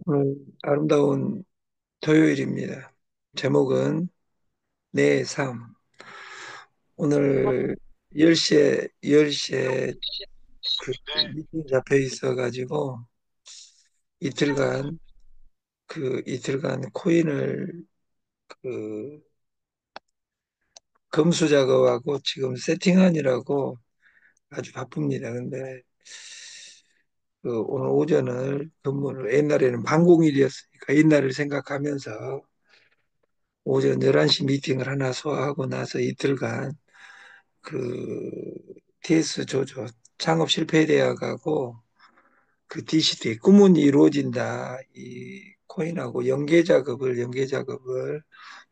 오늘 아름다운 토요일입니다. 제목은 내 삶. 오늘 10시에 그 미팅 잡혀 있어가지고 이틀간 이틀간 코인을 그 검수 작업하고 지금 세팅하느라고 아주 바쁩니다. 근데 오늘 오전을 근무를 옛날에는 반공일이었으니까 옛날을 생각하면서 오전 11시 미팅을 하나 소화하고 나서 이틀간 그 TS 조조 창업 실패되어 가고 그 DCT 꿈은 이루어진다 이 코인하고 연계 작업을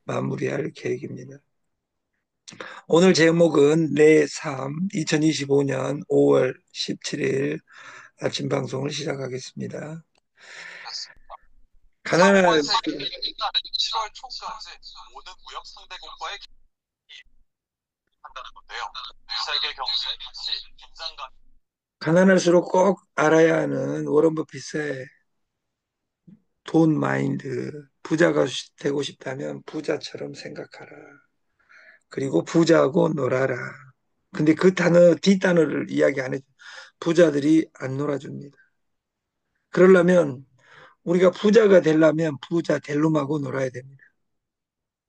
마무리할 계획입니다. 오늘 제목은 내 삶 2025년 5월 17일 아침 방송을 시작하겠습니다. 가나안 가난할수록 꼭 알아야 하는 워런 버핏의 돈 마인드. 부자가 되고 싶다면 부자처럼 생각하라. 그리고 부자하고 놀아라. 근데 그 단어, 뒷단어를 이야기 안 해줘. 부자들이 안 놀아줍니다. 그러려면 우리가 부자가 되려면 부자 델룸하고 놀아야 됩니다.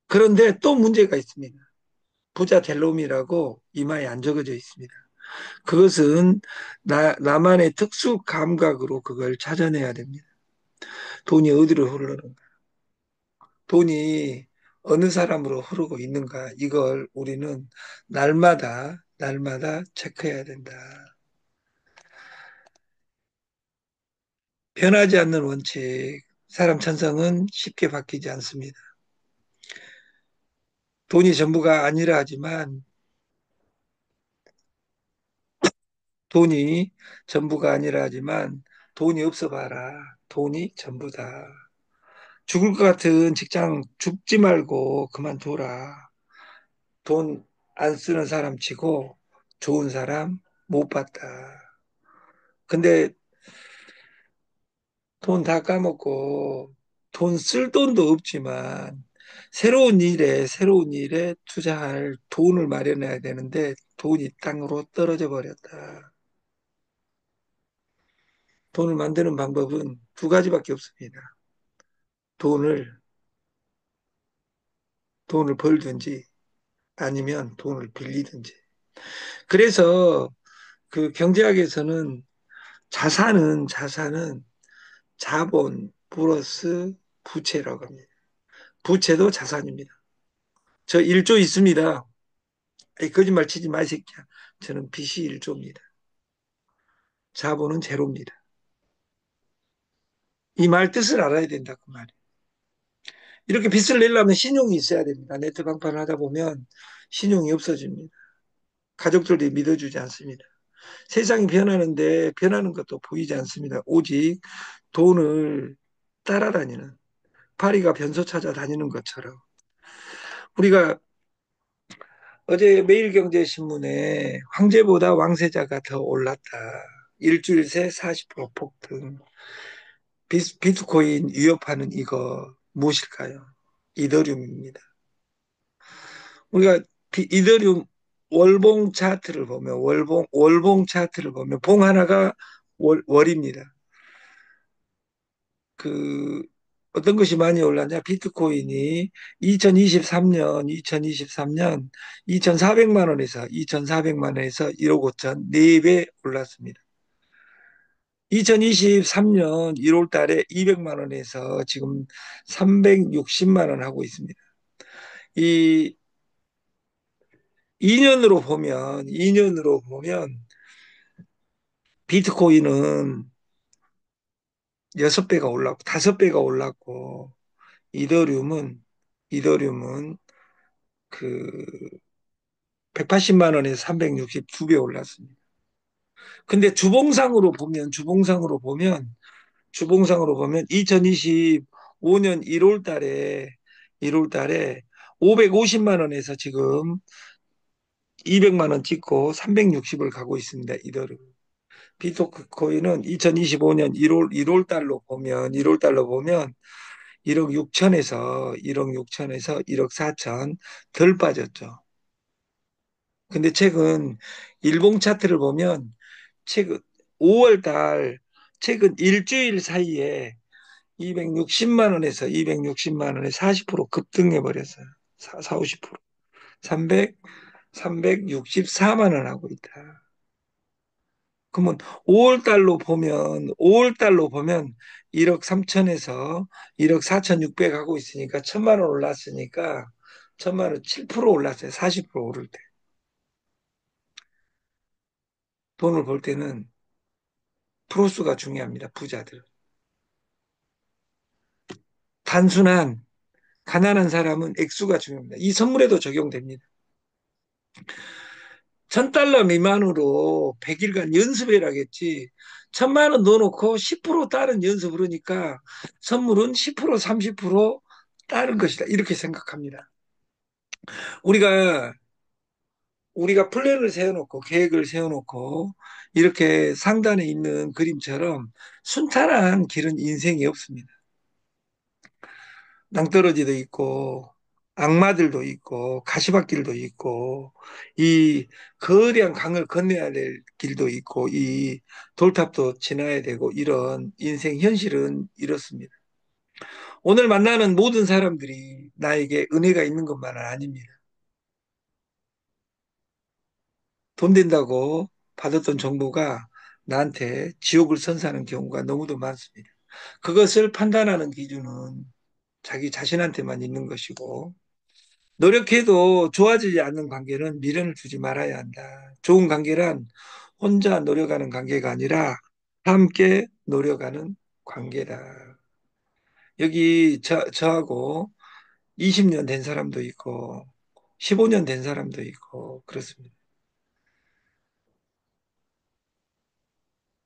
그런데 또 문제가 있습니다. 부자 델룸이라고 이마에 안 적어져 있습니다. 그것은 나만의 특수 감각으로 그걸 찾아내야 됩니다. 돈이 어디로 흐르는가? 돈이 어느 사람으로 흐르고 있는가? 이걸 우리는 날마다 체크해야 된다. 변하지 않는 원칙. 사람 천성은 쉽게 바뀌지 않습니다. 돈이 전부가 아니라 하지만 돈이 전부가 아니라 하지만 돈이 없어 봐라. 돈이 전부다. 죽을 것 같은 직장 죽지 말고 그만둬라. 돈 안 쓰는 사람 치고 좋은 사람 못 봤다. 근데 돈 다 까먹고 돈 쓸 돈도 없지만 새로운 일에 투자할 돈을 마련해야 되는데 돈이 땅으로 떨어져 버렸다. 돈을 만드는 방법은 두 가지밖에 없습니다. 돈을 돈을 벌든지 아니면 돈을 빌리든지. 그래서 그 경제학에서는 자산은 자본 플러스 부채라고 합니다. 부채도 자산입니다. 저 1조 있습니다. 아이, 거짓말 치지 마, 이 새끼야. 저는 빚이 1조입니다. 자본은 제로입니다. 이 말 뜻을 알아야 된다, 그 말이에요. 이렇게 빚을 내려면 신용이 있어야 됩니다. 네트 방판을 하다 보면 신용이 없어집니다. 가족들이 믿어주지 않습니다. 세상이 변하는데 변하는 것도 보이지 않습니다. 오직 돈을 따라다니는, 파리가 변소 찾아다니는 것처럼. 우리가 어제 매일경제신문에 황제보다 왕세자가 더 올랐다. 일주일 새 40% 폭등. 비트코인 위협하는 이거 무엇일까요? 이더리움입니다. 우리가 이더리움 월봉 차트를 보면 월봉 차트를 보면 봉 하나가 월입니다. 그 어떤 것이 많이 올랐냐? 비트코인이 2023년 2,400만 원에서 1억 5천 4배 올랐습니다. 2023년 1월 달에 200만 원에서 지금 360만 원 하고 있습니다. 이 2년으로 보면 비트코인은 6배가 올랐고 5배가 올랐고 이더리움은 그 180만 원에서 362배 올랐습니다. 근데 주봉상으로 보면 2025년 1월 달에 550만 원에서 지금 200만 원 찍고 360을 가고 있습니다. 이더리움. 비트코인은 2025년 1월 달로 보면 1억 6천에서 1억 6천에서 1억 4천 덜 빠졌죠. 근데 최근 일봉 차트를 보면 최근 5월 달 최근 일주일 사이에 260만 원에서 260만 원에 40% 급등해 버렸어요. 4, 50%. 364만 원 하고 있다. 그러면 5월 달로 보면 1억 3천에서 1억 4천 6백 하고 있으니까 1,000만 원 올랐으니까 1,000만 원 7% 올랐어요. 40% 오를 때. 돈을 벌 때는 프로스가 중요합니다. 부자들. 단순한 가난한 사람은 액수가 중요합니다. 이 선물에도 적용됩니다. 1,000달러 미만으로 100일간 연습해라겠지. 1,000만 원 넣어놓고 10% 다른 연습을 하니까 선물은 10% 30% 다른 것이다. 이렇게 생각합니다. 우리가 플랜을 세워놓고 계획을 세워놓고 이렇게 상단에 있는 그림처럼 순탄한 길은 인생이 없습니다. 낭떠러지도 있고 악마들도 있고 가시밭길도 있고 이 거대한 강을 건너야 될 길도 있고 이 돌탑도 지나야 되고 이런 인생 현실은 이렇습니다. 오늘 만나는 모든 사람들이 나에게 은혜가 있는 것만은 아닙니다. 돈 된다고 받았던 정보가 나한테 지옥을 선사하는 경우가 너무도 많습니다. 그것을 판단하는 기준은 자기 자신한테만 있는 것이고 노력해도 좋아지지 않는 관계는 미련을 두지 말아야 한다. 좋은 관계란 혼자 노력하는 관계가 아니라 함께 노력하는 관계다. 여기 저하고 20년 된 사람도 있고 15년 된 사람도 있고 그렇습니다.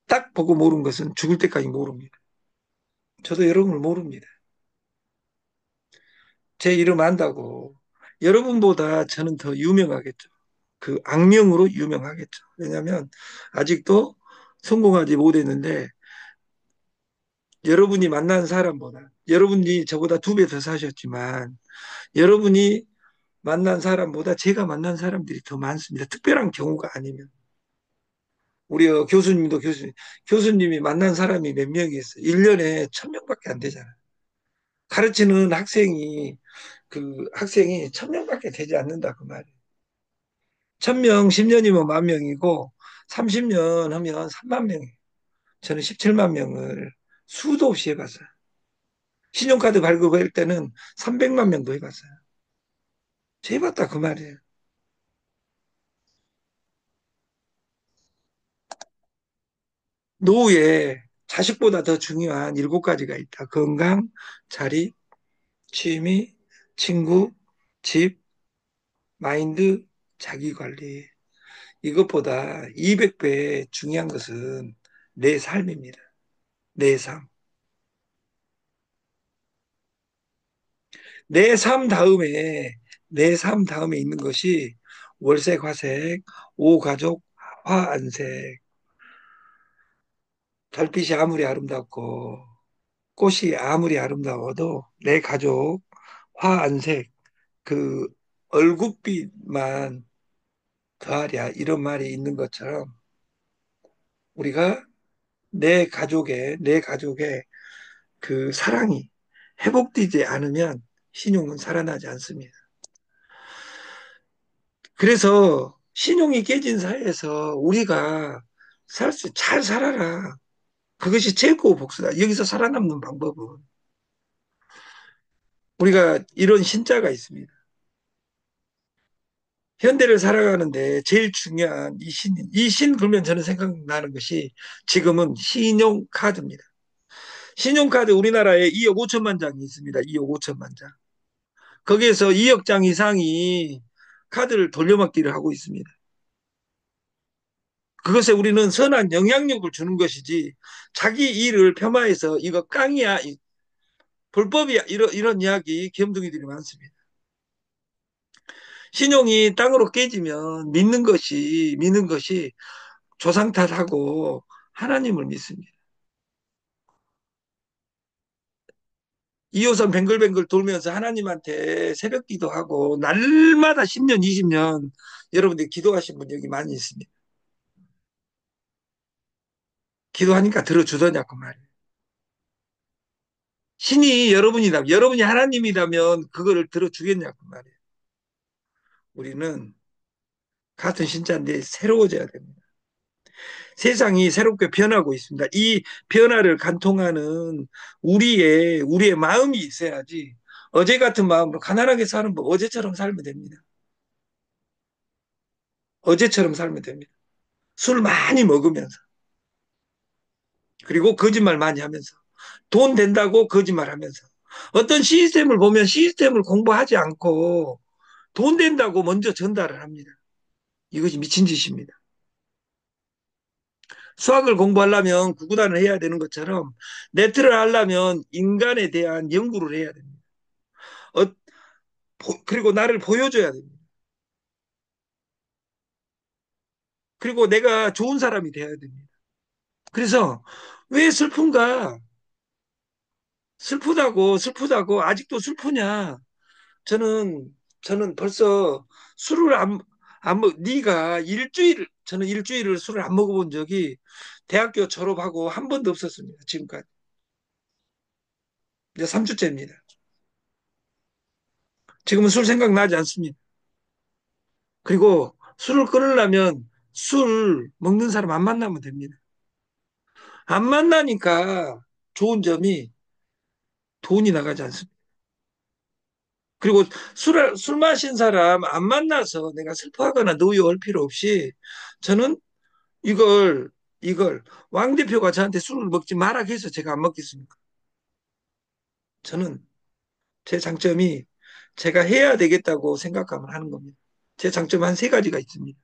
딱 보고 모르는 것은 죽을 때까지 모릅니다. 저도 여러분을 모릅니다. 제 이름 안다고 여러분보다 저는 더 유명하겠죠. 그 악명으로 유명하겠죠. 왜냐하면 아직도 성공하지 못했는데 여러분이 만난 사람보다 여러분이 저보다 2배 더 사셨지만 여러분이 만난 사람보다 제가 만난 사람들이 더 많습니다. 특별한 경우가 아니면 우리 교수님이 만난 사람이 몇 명이 있어요. 1년에 1,000명밖에 안 되잖아요. 가르치는 학생이 1,000명밖에 되지 않는다 그 말이에요. 1,000명 10년이면 10,000명이고 30년 하면 3만 명이에요. 저는 17만 명을 수도 없이 해봤어요. 신용카드 발급할 때는 300만 명도 해봤어요. 해봤다 그 말이에요. 노후에 자식보다 더 중요한 7가지가 있다. 건강, 자립, 취미, 친구, 집, 마인드, 자기관리. 이것보다 200배 중요한 것은 내 삶입니다. 내 삶. 내 삶 다음에, 내 삶 다음에 있는 것이 월색, 화색, 오가족, 화안색. 달빛이 아무리 아름답고 꽃이 아무리 아름다워도 내 가족 화안색 그 얼굴빛만 더하랴 이런 말이 있는 것처럼 우리가 내 가족의 그 사랑이 회복되지 않으면 신용은 살아나지 않습니다. 그래서 신용이 깨진 사회에서 우리가 잘 살아라. 그것이 최고 복수다. 여기서 살아남는 방법은 우리가 이런 신자가 있습니다. 현대를 살아가는데 제일 중요한 이 신 그러면 저는 생각나는 것이 지금은 신용카드입니다. 신용카드 우리나라에 2억 5천만 장이 있습니다. 2억 5천만 장. 거기에서 2억 장 이상이 카드를 돌려막기를 하고 있습니다. 그것에 우리는 선한 영향력을 주는 것이지 자기 일을 폄하해서 이거 깡이야, 불법이야 이런 이야기 겸둥이들이 많습니다. 신용이 땅으로 깨지면 믿는 것이 조상 탓하고 하나님을 믿습니다. 2호선 뱅글뱅글 돌면서 하나님한테 새벽 기도하고 날마다 10년, 20년 여러분들 기도하신 분 여기 많이 있습니다. 기도하니까 들어주더냐고 말이에요. 신이 여러분이다. 여러분이 하나님이라면 그거를 들어주겠냐고 말이에요. 우리는 같은 신자인데 새로워져야 됩니다. 세상이 새롭게 변하고 있습니다. 이 변화를 간통하는 우리의 마음이 있어야지 어제 같은 마음으로 가난하게 사는 법 어제처럼 살면 됩니다. 어제처럼 살면 됩니다. 술 많이 먹으면서 그리고 거짓말 많이 하면서 돈 된다고 거짓말하면서 어떤 시스템을 보면 시스템을 공부하지 않고 돈 된다고 먼저 전달을 합니다. 이것이 미친 짓입니다. 수학을 공부하려면 구구단을 해야 되는 것처럼 네트를 하려면 인간에 대한 연구를 해야 됩니다. 어, 그리고 나를 보여줘야 됩니다. 그리고 내가 좋은 사람이 돼야 됩니다. 그래서 왜 슬픈가? 슬프다고 아직도 슬프냐? 저는 저는 벌써 술을 안 먹, 네가 저는 일주일을 술을 안 먹어본 적이 대학교 졸업하고 한 번도 없었습니다. 지금까지. 이제 3주째입니다. 지금은 술 생각나지 않습니다. 그리고 술을 끊으려면 술 먹는 사람 안 만나면 됩니다. 안 만나니까 좋은 점이 돈이 나가지 않습니다. 그리고 술 마신 사람 안 만나서 내가 슬퍼하거나 노여울 필요 없이 저는 이걸, 왕 대표가 저한테 술을 먹지 마라 해서 제가 안 먹겠습니까? 저는 제 장점이 제가 해야 되겠다고 생각하면 하는 겁니다. 제 장점 한 세 가지가 있습니다.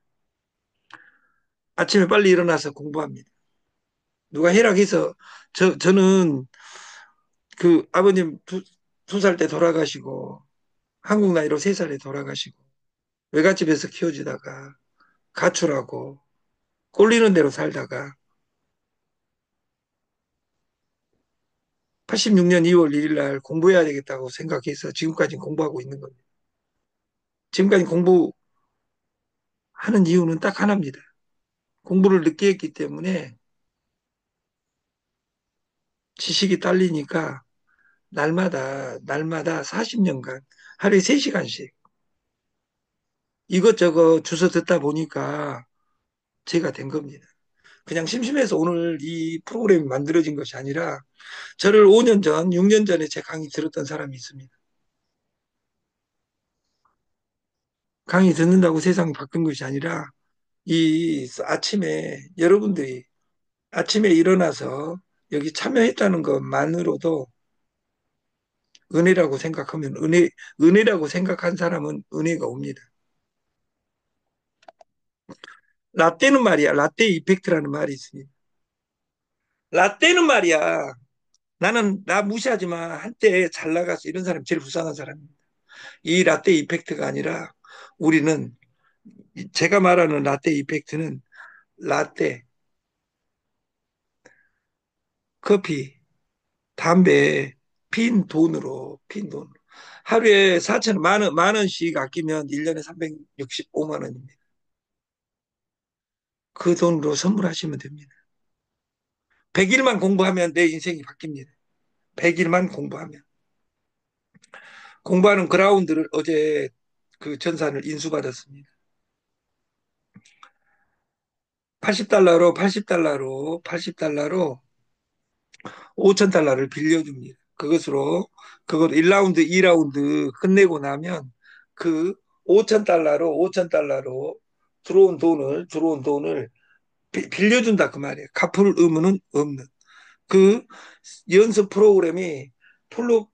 아침에 빨리 일어나서 공부합니다. 누가 해락해서 저는 그 아버님 두 살 때 돌아가시고 한국 나이로 세 살에 돌아가시고 외갓집에서 키워지다가 가출하고 꼴리는 대로 살다가 86년 2월 1일 날 공부해야 되겠다고 생각해서 지금까지 공부하고 있는 겁니다. 지금까지 공부하는 이유는 딱 하나입니다. 공부를 늦게 했기 때문에 지식이 딸리니까 날마다 40년간 하루에 3시간씩 이것저것 주워 듣다 보니까 제가 된 겁니다. 그냥 심심해서 오늘 이 프로그램이 만들어진 것이 아니라 저를 5년 전, 6년 전에 제 강의 들었던 사람이 있습니다. 강의 듣는다고 세상이 바뀐 것이 아니라 이 아침에 여러분들이 아침에 일어나서 여기 참여했다는 것만으로도 은혜라고 생각하면 은혜라고 생각한 사람은 은혜가 옵니다. 라떼는 말이야. 라떼 이펙트라는 말이 있습니다. 라떼는 말이야. 나 무시하지만 한때 잘 나가서 이런 사람 제일 불쌍한 사람입니다. 이 라떼 이펙트가 아니라 우리는 제가 말하는 라떼 이펙트는 라떼, 커피, 담배, 빈 돈으로 하루에 4천 만 원씩 아끼면 1년에 365만 원입니다. 그 돈으로 선물하시면 됩니다. 100일만 공부하면 내 인생이 바뀝니다. 100일만 공부하면. 공부하는 그라운드를 어제 그 전산을 인수받았습니다. 80달러로 5천 달러를 빌려줍니다. 그것 1라운드, 2라운드 끝내고 나면 그 5천 달러로 들어온 돈을 빌려준다 그 말이에요. 갚을 의무는 없는. 그 연습 프로그램이 플롭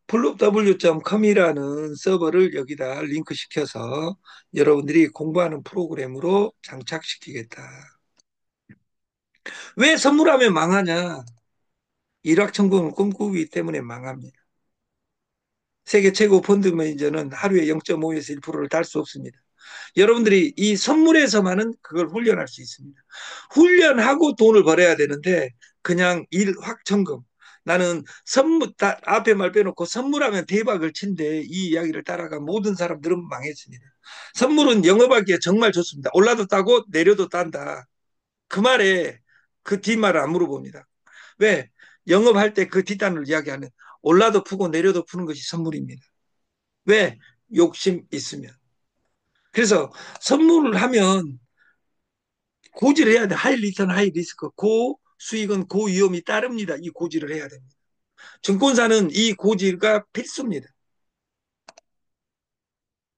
플롭w.com이라는 서버를 여기다 링크시켜서 여러분들이 공부하는 프로그램으로 장착시키겠다. 왜 선물하면 망하냐? 일확천금을 꿈꾸기 때문에 망합니다. 세계 최고 펀드 매니저는 하루에 0.5에서 1%를 달 수 없습니다. 여러분들이 이 선물에서만은 그걸 훈련할 수 있습니다. 훈련하고 돈을 벌어야 되는데 그냥 일 확정금. 나는 선물, 앞에 말 빼놓고 선물하면 대박을 친데 이 이야기를 따라가 모든 사람들은 망했습니다. 선물은 영업하기에 정말 좋습니다. 올라도 따고 내려도 딴다. 그 말에 그 뒷말을 안 물어봅니다. 왜? 영업할 때 그 뒷단을 이야기하는 올라도 푸고 내려도 푸는 것이 선물입니다. 왜? 욕심 있으면. 그래서 선물을 하면 고지를 해야 돼. 하이 리턴, 하이 리스크. 고 수익은 고 위험이 따릅니다. 이 고지를 해야 됩니다. 증권사는 이 고지가 필수입니다.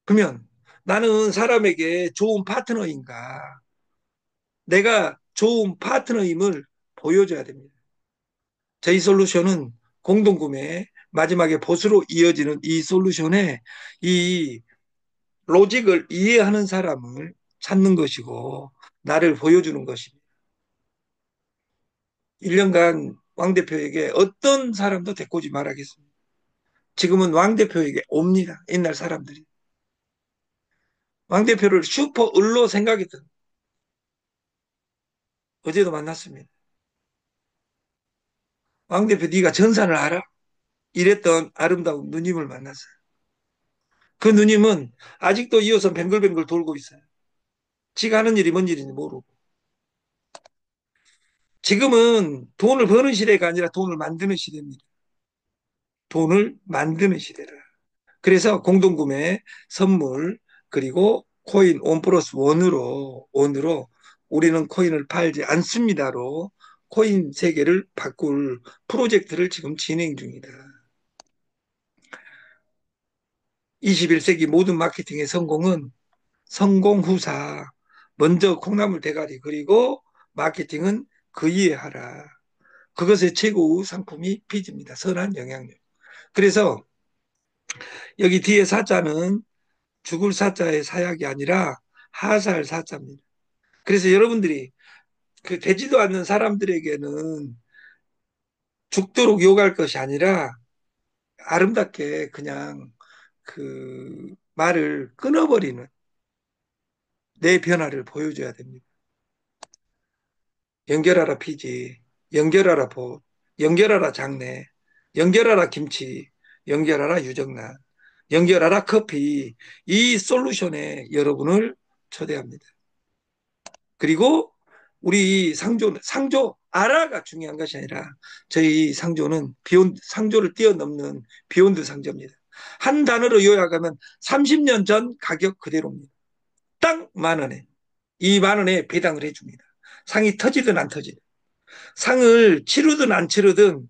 그러면 나는 사람에게 좋은 파트너인가? 내가 좋은 파트너임을 보여줘야 됩니다. 저희 솔루션은 공동구매, 마지막에 보수로 이어지는 이 솔루션에 이 로직을 이해하는 사람을 찾는 것이고, 나를 보여주는 것입니다. 1년간 왕 대표에게 어떤 사람도 데리고지 말하겠습니다. 지금은 왕 대표에게 옵니다. 옛날 사람들이. 왕 대표를 슈퍼 을로 생각했던 어제도 만났습니다. 왕 대표 네가 전산을 알아? 이랬던 아름다운 누님을 만났어요. 그 누님은 아직도 이어서 뱅글뱅글 돌고 있어요. 지가 하는 일이 뭔 일인지 모르고. 지금은 돈을 버는 시대가 아니라 돈을 만드는 시대입니다. 돈을 만드는 시대라. 그래서 공동구매, 선물, 그리고 코인 원 플러스 원으로 우리는 코인을 팔지 않습니다로 코인 세계를 바꿀 프로젝트를 지금 진행 중이다. 21세기 모든 마케팅의 성공은 성공 후사, 먼저 콩나물 대가리, 그리고 마케팅은 그 이에 하라. 그것의 최고 상품이 피즈입니다. 선한 영향력. 그래서 여기 뒤에 사자는 죽을 사자의 사약이 아니라 하살 사자입니다. 그래서 여러분들이 그 되지도 않는 사람들에게는 죽도록 욕할 것이 아니라 아름답게 그냥 그 말을 끊어버리는 내 변화를 보여줘야 됩니다. 연결하라 피지, 연결하라 보, 연결하라 장내, 연결하라 김치, 연결하라 유정란, 연결하라 커피. 이 솔루션에 여러분을 초대합니다. 그리고 우리 상조 아라가 중요한 것이 아니라 저희 상조는 상조를 뛰어넘는 비욘드 상조입니다. 한 단어로 요약하면 30년 전 가격 그대로입니다. 딱 10,000원에. 이 10,000원에 배당을 해줍니다. 상이 터지든 안 터지든. 상을 치르든 안 치르든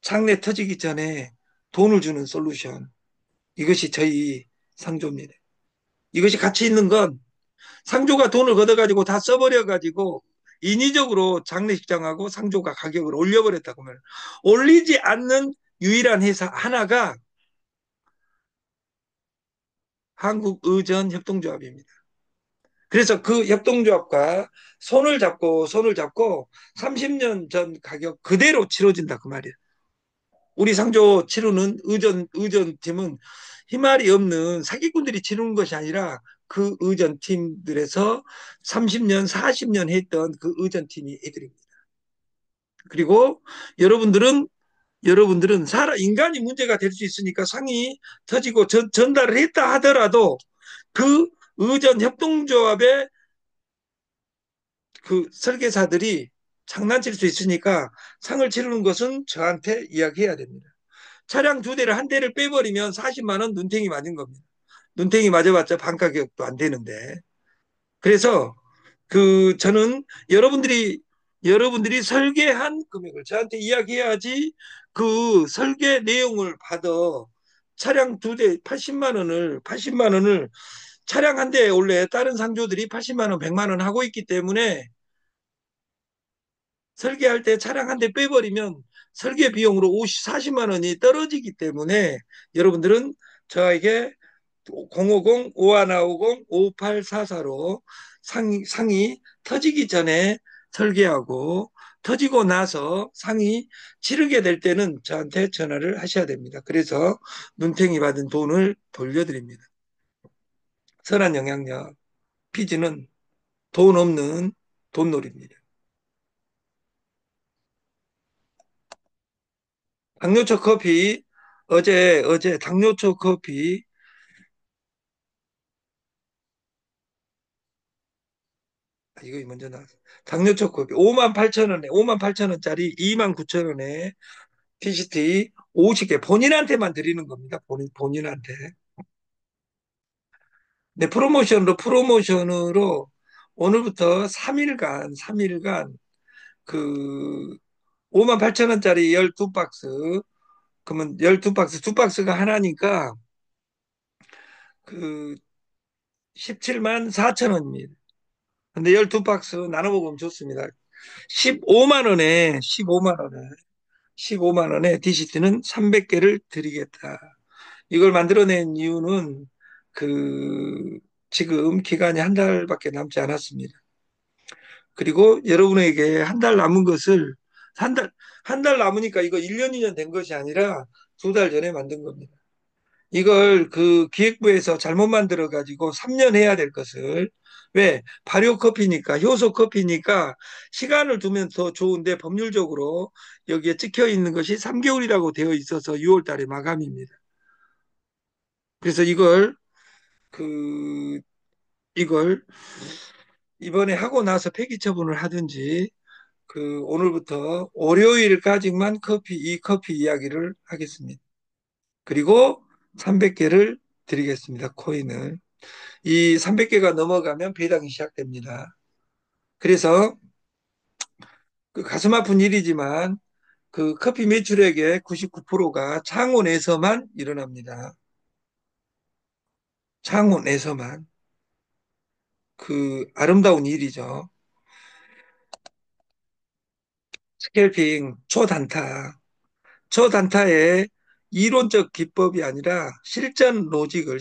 상내 터지기 전에 돈을 주는 솔루션. 이것이 저희 상조입니다. 이것이 가치 있는 건 상조가 돈을 걷어가지고 다 써버려가지고 인위적으로 장례식장하고 상조가 가격을 올려버렸다고 하면 올리지 않는 유일한 회사 하나가 한국의전협동조합입니다. 그래서 그 협동조합과 손을 잡고 30년 전 가격 그대로 치러진다 그 말이에요. 우리 상조 치르는 의전팀은 희말이 없는 사기꾼들이 치르는 것이 아니라 그 의전팀들에서 30년, 40년 했던 그 의전팀이 애들입니다. 그리고 여러분들은 인간이 문제가 될 수 있으니까 상이 터지고 전달을 했다 하더라도 그 의전 협동조합의 그 설계사들이 장난칠 수 있으니까 상을 치르는 것은 저한테 이야기해야 됩니다. 차량 2대를 한 대를 빼버리면 40만 원 눈탱이 맞은 겁니다. 눈탱이 맞아봤자 반 가격도 안 되는데. 그래서 그 저는 여러분들이 설계한 금액을 저한테 이야기해야지 그 설계 내용을 받아 차량 2대 80만 원을 차량 한 대에 원래 다른 상조들이 80만 원, 100만 원 하고 있기 때문에 설계할 때 차량 한 대 빼버리면 설계 비용으로 40만 원이 떨어지기 때문에 여러분들은 저에게 050-5150-5844로 상이 터지기 전에 설계하고 터지고 나서 상이 치르게 될 때는 저한테 전화를 하셔야 됩니다. 그래서 눈탱이 받은 돈을 돌려드립니다. 선한 영향력. 피지는 돈 없는 돈놀이입니다. 당뇨초 커피, 어제 당뇨초 커피, 이거 먼저 나왔어. 당뇨초 커피, 5만 8천 원에, 5만 8천 원짜리 2만 9천 원에 TCT 50개 본인한테만 드리는 겁니다. 본인한테. 네, 프로모션으로 오늘부터 3일간 그 5만 8천 원짜리 12박스, 그러면 12박스, 두 박스가 하나니까 그 17만 4천 원입니다. 근데 12박스 나눠 먹으면 좋습니다. 15만 원에, 15만 원에, 15만 원에 DCT는 300개를 드리겠다. 이걸 만들어낸 이유는 그 지금 기간이 한 달밖에 남지 않았습니다. 그리고 여러분에게 한 달 남은 것을 한 달, 한 달 남으니까 이거 1년, 2년 된 것이 아니라 2달 전에 만든 겁니다. 이걸 그 기획부에서 잘못 만들어 가지고 3년 해야 될 것을 왜 발효 커피니까 효소 커피니까 시간을 두면 더 좋은데 법률적으로 여기에 찍혀 있는 것이 3개월이라고 되어 있어서 6월 달에 마감입니다. 그래서 그 이걸 이번에 하고 나서 폐기 처분을 하든지 그 오늘부터 월요일까지만 이 커피 이야기를 하겠습니다. 그리고 300개를 드리겠습니다. 코인을. 이 300개가 넘어가면 배당이 시작됩니다. 그래서 그 가슴 아픈 일이지만 그 커피 매출액의 99%가 창원에서만 일어납니다. 창원에서만. 그 아름다운 일이죠. 스캘핑 초단타. 초단타의 이론적 기법이 아니라 실전 로직을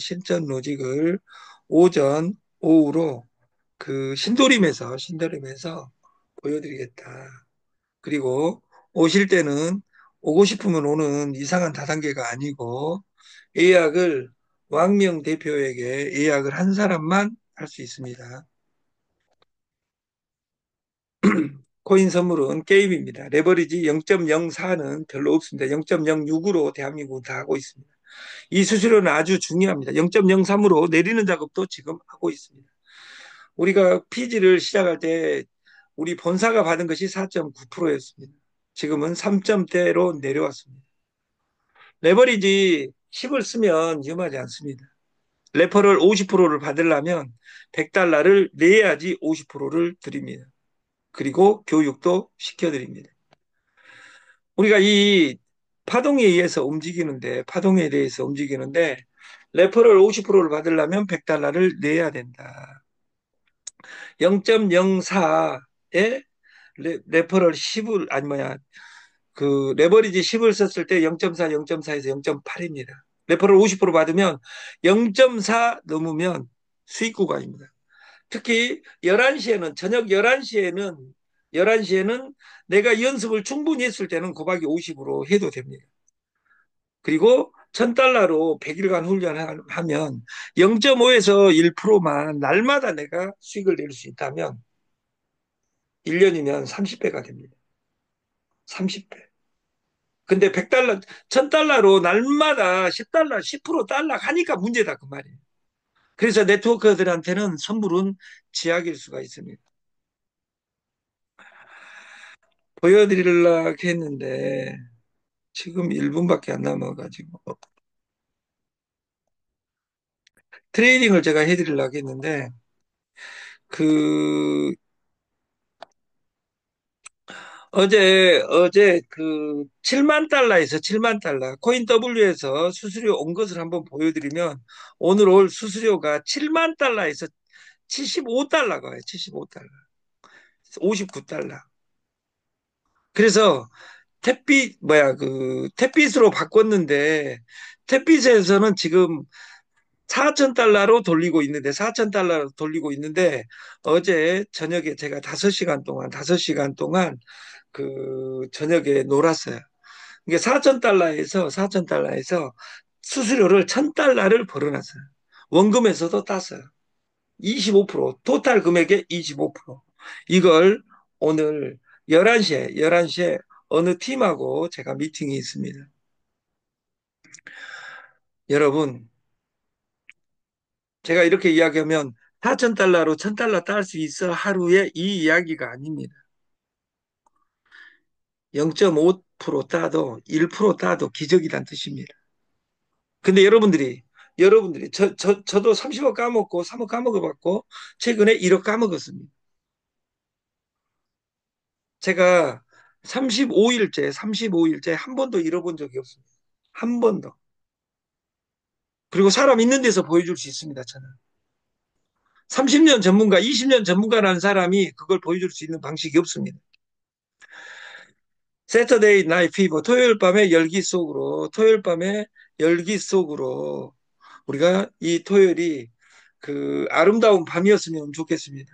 오전, 오후로 그 신도림에서 보여드리겠다. 그리고 오실 때는 오고 싶으면 오는 이상한 다단계가 아니고 예약을 왕명 대표에게 예약을 한 사람만 할 수 있습니다. 코인 선물은 게임입니다. 레버리지 0.04는 별로 없습니다. 0.06으로 대한민국은 다 하고 있습니다. 이 수수료는 아주 중요합니다. 0.03으로 내리는 작업도 지금 하고 있습니다. 우리가 피지를 시작할 때 우리 본사가 받은 것이 4.9%였습니다. 지금은 3점대로 내려왔습니다. 레버리지 10을 쓰면 위험하지 않습니다. 레퍼럴 50%를 받으려면 100달러를 내야지 50%를 드립니다. 그리고 교육도 시켜드립니다. 우리가 이 파동에 대해서 움직이는데 레퍼럴 50%를 받으려면 100달러를 내야 된다. 0.04에 레퍼럴 10을 아니 뭐야 그 레버리지 10을 썼을 때 0.4, 0.4에서 0.8입니다. 레퍼럴 50% 받으면 0.4 넘으면 수익 구간입니다. 특히 11시에는 저녁 11시에는 내가 연습을 충분히 했을 때는 곱하기 50으로 해도 됩니다. 그리고 1000달러로 100일간 훈련하면 0.5에서 1%만 날마다 내가 수익을 낼 수 있다면 1년이면 30배가 됩니다. 30배. 근데 100달러, 1000달러로 날마다 10달러, 10% 달러 하니까 문제다 그 말이에요. 그래서 네트워커들한테는 선물은 지약일 수가 있습니다. 보여드리려고 했는데 지금 1분밖에 안 남아가지고 트레이딩을 제가 해드리려고 했는데 그 어제 그 7만 달러에서 7만 달러 코인 W에서 수수료 온 것을 한번 보여드리면 오늘 올 수수료가 7만 달러에서 75달러가 와요. 75달러. 59달러. 그래서 탭빛으로 바꿨는데 탭빛에서는 지금 4천 달러로 돌리고 있는데 어제 저녁에 제가 5시간 동안 그 저녁에 놀았어요. 이게 4천 달러에서 수수료를 1,000달러를 벌어놨어요. 원금에서도 땄어요. 25%, 토탈 금액의 25%. 이걸 오늘 11시에 어느 팀하고 제가 미팅이 있습니다. 여러분, 제가 이렇게 이야기하면 4천 달러로 1,000달러 딸 수 있어 하루에 이 이야기가 아닙니다. 0.5% 따도 1% 따도 기적이란 뜻입니다. 근데 여러분들이 저도 30억 까먹고 3억 까먹어봤고 최근에 1억 까먹었습니다. 제가 35일째 한 번도 잃어본 적이 없습니다. 한 번도. 그리고 사람 있는 데서 보여줄 수 있습니다, 저는. 30년 전문가, 20년 전문가라는 사람이 그걸 보여줄 수 있는 방식이 없습니다. 세터데이 나이 피버, 토요일 밤에 열기 속으로 우리가 이 토요일이 그 아름다운 밤이었으면 좋겠습니다.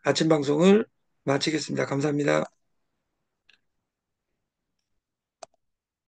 아침 방송을 마치겠습니다. 감사합니다.